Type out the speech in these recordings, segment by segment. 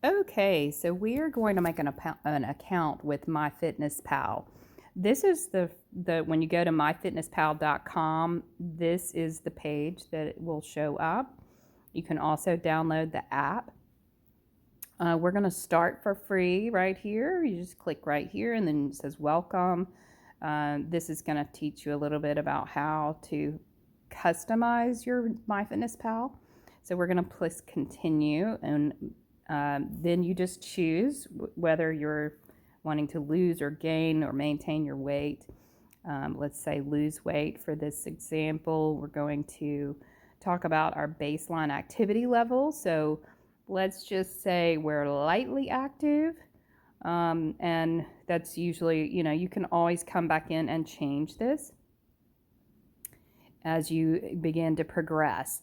Okay, so we are going to make an account with MyFitnessPal. This is the when you go to myfitnesspal.com, this is the page that will show up. You can also download the app. We're going to start for free right here. You just click right here and then it says welcome. This is going to teach you a little bit about how to customize your MyFitnessPal. So we're going to press continue, and then you just choose whether you're wanting to lose or gain or maintain your weight. Let's say lose weight for this example. We're going to talk about our baseline activity level. So let's just say we're lightly active. And that's usually, you can always come back in and change this as you begin to progress.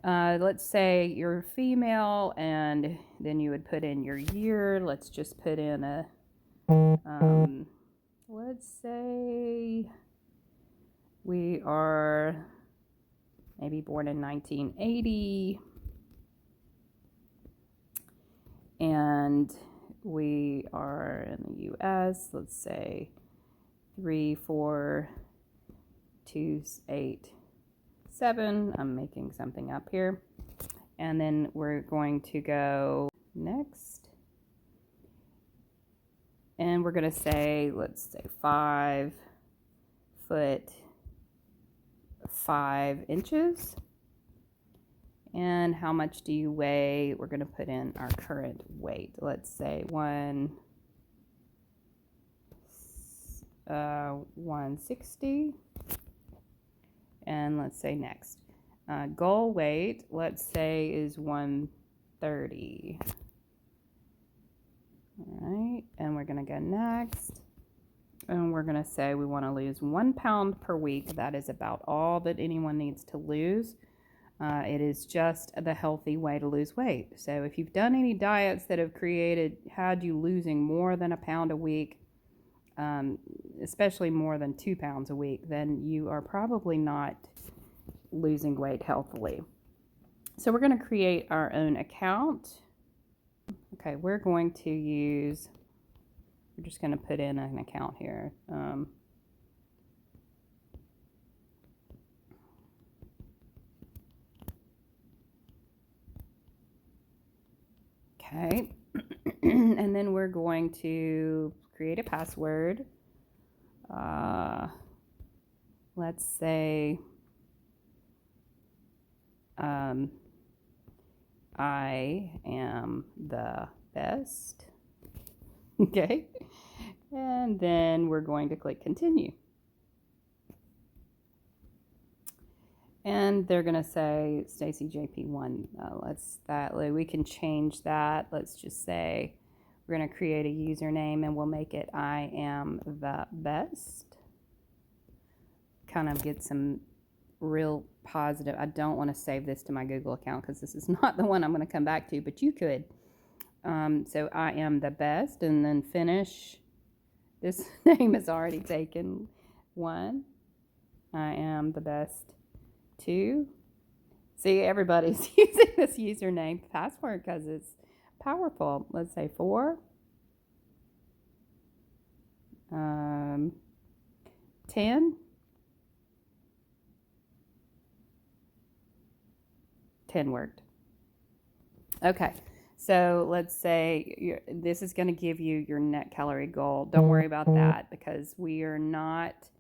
Let's say you're female, and then you would put in your year. Let's just put in let's say we are maybe born in 1980, and we are in the US. Let's say 34287. I'm making something up here. And then we're going to go next. And we're going to say, let's say 5 foot 5 inches. And how much do you weigh? We're going to put in our current weight. Let's say 160. And let's say next. Goal weight, let's say, is 130. All right, and we're going to go next. And we're going to say we want to lose 1 pound per week. That is about all that anyone needs to lose. It is just the healthy way to lose weight. So if you've done any diets that have had you losing more than a pound a week, especially more than 2 pounds a week, then you are probably not losing weight healthily. So we're going to create our own account. Okay, we're just going to put in an account here. Okay, and then we're going to create a password. Let's say I am the best. Okay, and then we're going to click continue. And they're going to say Stacy JP1. We can change that. Let's just say we're going to create a username, and we'll make it I am the best. Kind of get some real positive. I don't want to save this to my Google account because this is not the one I'm going to come back to, but you could. So I am the best, and then finish. This name is already taken. 1. I am the best. 2. See, everybody's using this username password because it's powerful. Let's say 4. 10. 10 worked. Okay, so let's say this is going to give you your net calorie goal. Don't worry about that because we are not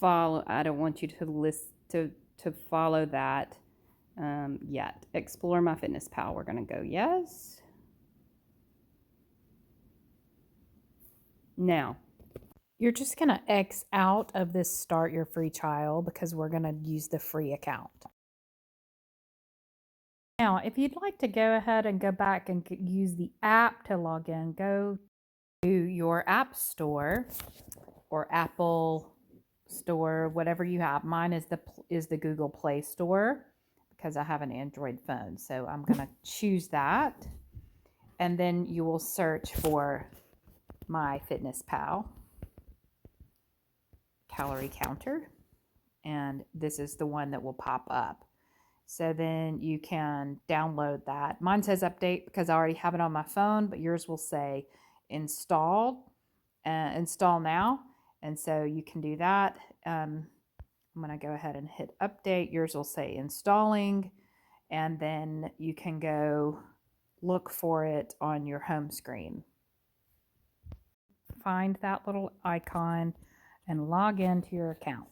I don't want you to follow that yet. Explore MyFitnessPal. We're going to go yes. Now, you're just going to X out of this start your free trial because we're going to use the free account. Now, if you'd like to go ahead and go back and use the app to log in, go to your app store or Apple Store, whatever you have. Mine is the Google Play Store because I have an Android phone. So I'm going to choose that. And then you will search for MyFitnessPal calorie counter. And this is the one that will pop up. So then you can download that. Mine says update because I already have it on my phone, but yours will say installed, install now. And so you can do that. I'm going to go ahead and hit update. Yours will say installing, and then you can go look for it on your home screen. Find that little icon and log into your account.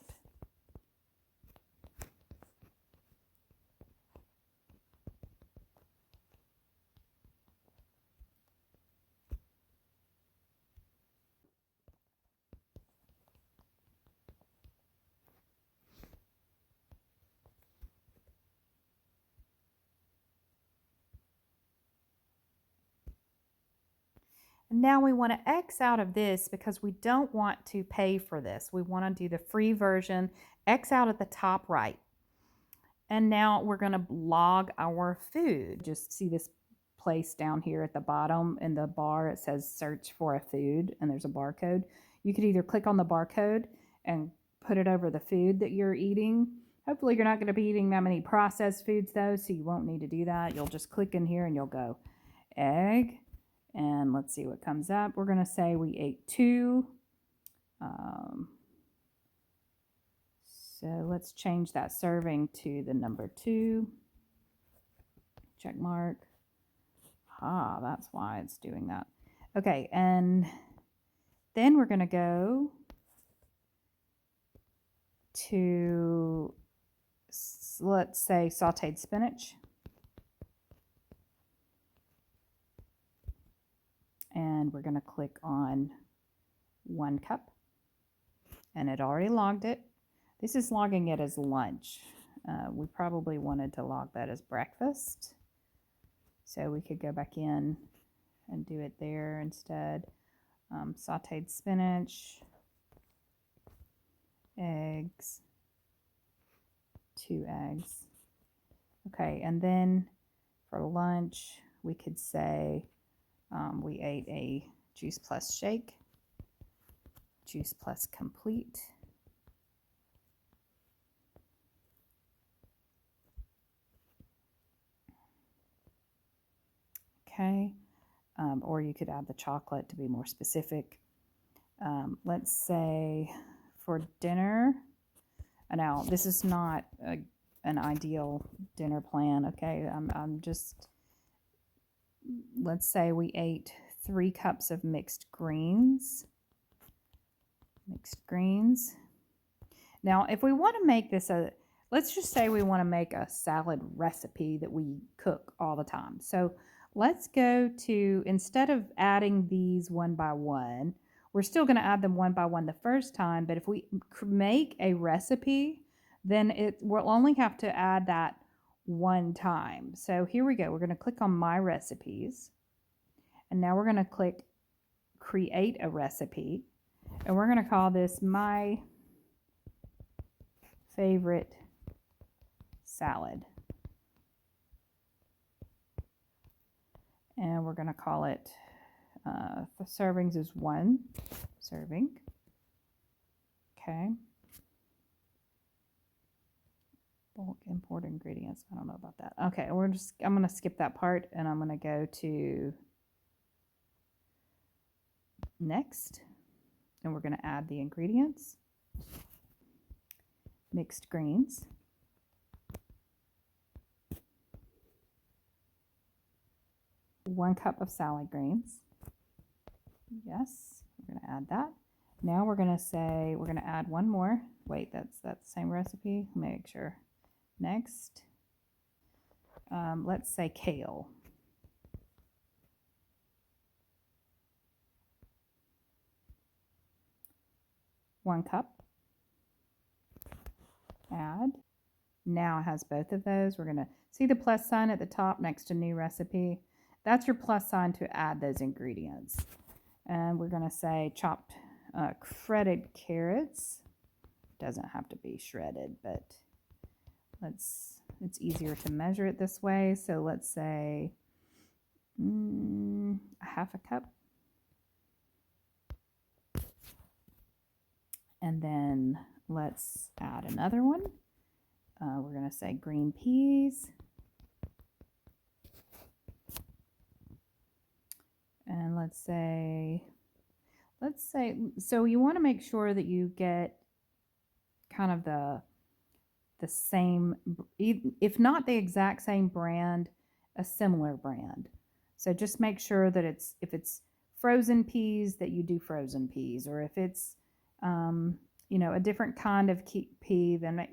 Now we want to X out of this because we don't want to pay for this. We want to do the free version. X out at the top right. And now we're going to log our food. Just see this place down here at the bottom in the bar. It says search for a food and there's a barcode. You could either click on the barcode and put it over the food that you're eating. Hopefully you're not going to be eating that many processed foods though, so you won't need to do that. You'll just click in here and you'll go egg. And let's see what comes up. We're going to say we ate 2. So let's change that serving to the number 2. Check mark. Ah, that's why it's doing that. Okay, and then we're going to go to, let's say, sauteed spinach. And we're going to click on 1 cup. And it already logged it. This is logging it as lunch. We probably wanted to log that as breakfast. So we could go back in and do it there instead. Sauteed spinach, eggs, 2 eggs. Okay, and then for lunch, we could say we ate a juice plus shake, juice plus complete, okay, or you could add the chocolate to be more specific. Let's say for dinner, now this is not an ideal dinner plan, okay, I'm just, let's say we ate 3 cups of mixed greens. Now, if we want to make this let's just say we want to make a salad recipe that we cook all the time. So let's go to, instead of adding these one by one, we're still going to add them one by one the first time, but if we make a recipe, then we'll only have to add that one time. So here we go. We're going to click on My Recipes. And now we're going to click Create a Recipe. And we're going to call this My Favorite Salad. And we're going to call it, the servings is 1 serving. Okay. Bulk import ingredients. I don't know about that. Okay, I'm going to skip that part and I'm going to go to next. And we're going to add the ingredients. Mixed greens. One cup of salad greens. Yes, we're going to add that. Now we're going to say, we're going to add one more. Wait, that's the same recipe. Make sure. Next, let's say kale. One cup. Add. Now it has both of those. We're going to see the plus sign at the top next to new recipe. That's your plus sign to add those ingredients. And we're going to say chopped shredded carrots. Doesn't have to be shredded, but it's easier to measure it this way. So let's say half a cup. And then let's add another one. we're going to say green peas. And let's say, so you want to make sure that you get kind of the same, if not the exact same brand, a similar brand. So just make sure that if it's frozen peas, that you do frozen peas, or if it's a different kind of pea, then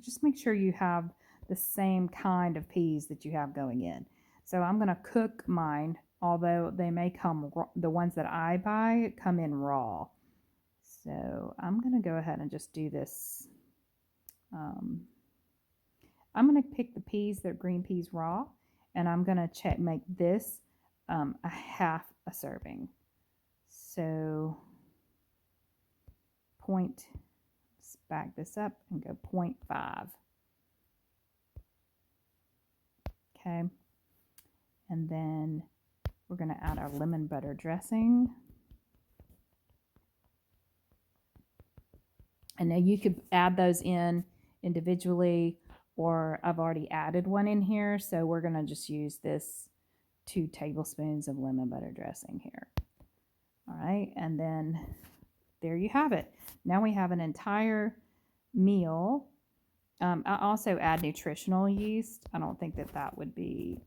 just make sure you have the same kind of peas that you have going in. So I'm going to cook mine, although they may come, the ones that I buy come in raw. So I'm going to go ahead and just do this. I'm going to pick the peas, the green peas raw, and I'm going to make this a half a serving. So let's back this up and go 0.5. Okay. And then we're going to add our lemon butter dressing. And now you could add those in individually, or I've already added one in here, so we're going to just use this 2 tablespoons of lemon butter dressing here. All right, and then there you have it. Now we have an entire meal. I also add nutritional yeast. I don't think that would be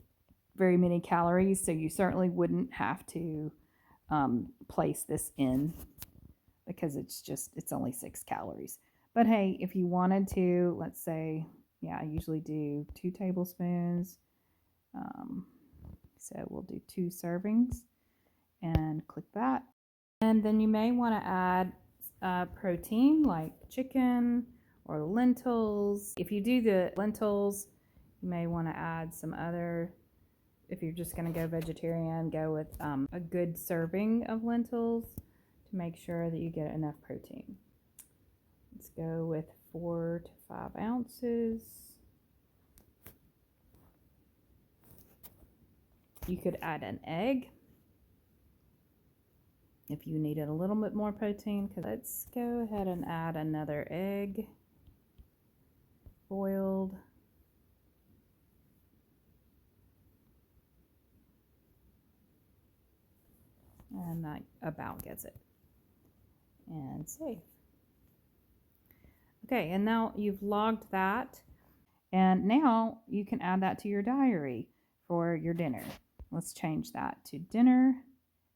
very many calories, so you certainly wouldn't have to place this in, because it's only 6 calories. But hey, if you wanted to, let's say, I usually do 2 tablespoons. So we'll do 2 servings and click that. And then you may want to add protein like chicken or lentils. If you do the lentils, you may want to add some other, if you're just going to go vegetarian, go with a good serving of lentils to make sure that you get enough protein. Let's go with 4 to 5 ounces. You could add an egg if you needed a little bit more protein. Let's go ahead and add another egg, boiled. And that about gets it. And save. Okay, and now you've logged that, and now you can add that to your diary for your dinner. Let's change that to dinner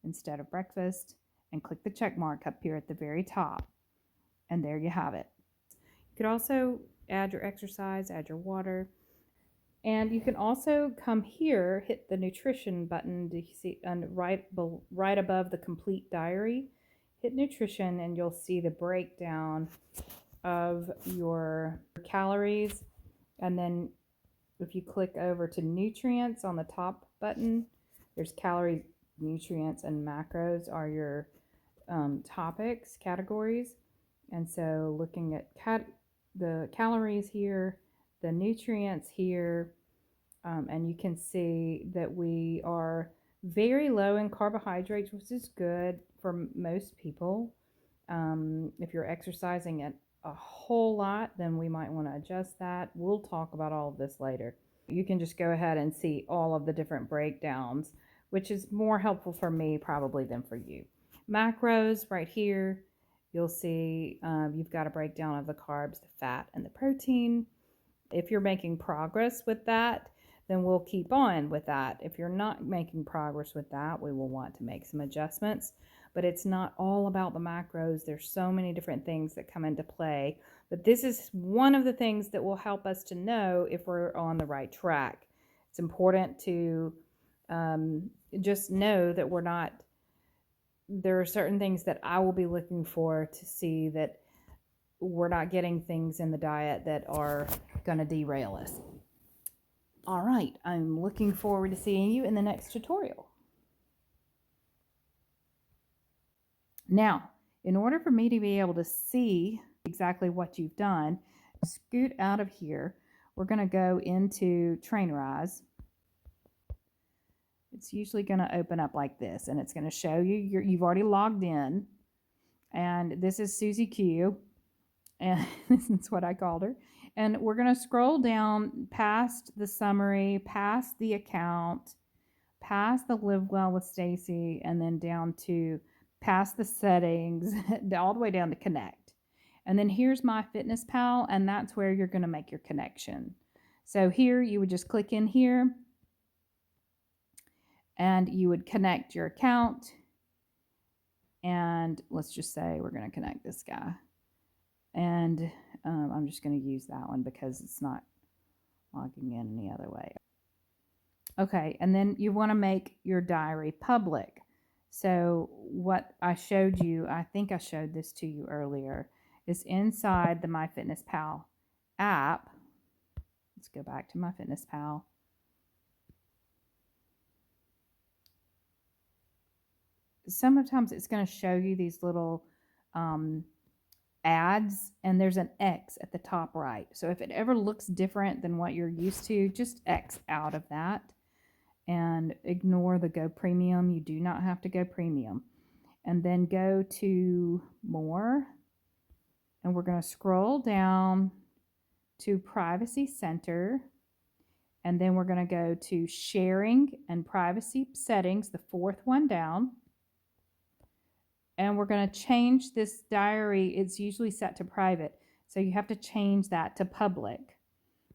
instead of breakfast, and click the check mark up here at the very top, and there you have it. You could also add your exercise, add your water, and you can also come here, hit the nutrition button to see, and right above the complete diary, hit nutrition, and you'll see the breakdown of your calories. And then if you click over to nutrients on the top button, there's calories, nutrients, and macros are your topics, categories. And so looking at the calories here, the nutrients here, and you can see that we are very low in carbohydrates, which is good for most people. If you're exercising at a whole lot, then we might want to adjust that. We'll talk about all of this later. You can just go ahead and see all of the different breakdowns, which is more helpful for me probably than for you. Macros right here, you'll see you've got a breakdown of the carbs, the fat, and the protein. If you're making progress with that, then we'll keep on with that. If you're not making progress with that, we will want to make some adjustments. But it's not all about the macros. There's so many different things that come into play. But this is one of the things that will help us to know if we're on the right track. It's important to just know that we're not, there are certain things that I will be looking for to see that we're not getting things in the diet that are going to derail us. All right, I'm looking forward to seeing you in the next tutorial. Now, in order for me to be able to see exactly what you've done, scoot out of here. We're going to go into Trainerize. It's usually going to open up like this, and it's going to show you you've already logged in. And this is Susie Q, and this is what I called her. And we're going to scroll down past the summary, past the account, past the live well with Stacy, and then down to past the settings, all the way down to connect. And then here's MyFitnessPal, and that's where you're going to make your connection. So here you would just click in here and you would connect your account. And let's just say we're going to connect this guy. And I'm just going to use that one because it's not logging in any other way. Okay, and then you want to make your diary public. So what I showed you, I think I showed this to you earlier, is inside the MyFitnessPal app. Let's go back to MyFitnessPal. Sometimes it's going to show you these little ads, and there's an X at the top right. So if it ever looks different than what you're used to, just X out of that and ignore the Go Premium. You do not have to go premium. And then go to More, and we're going to scroll down to Privacy Center, and then we're going to go to Sharing and Privacy Settings, the fourth one down. And we're going to change this diary. It's usually set to private, so you have to change that to public.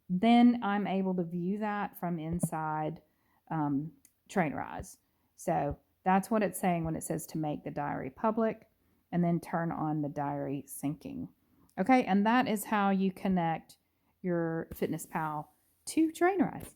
Then I'm able to view that from inside Trainerize. So that's what it's saying when it says to make the diary public, and then turn on the diary syncing. Okay, and that is how you connect your FitnessPal to Trainerize.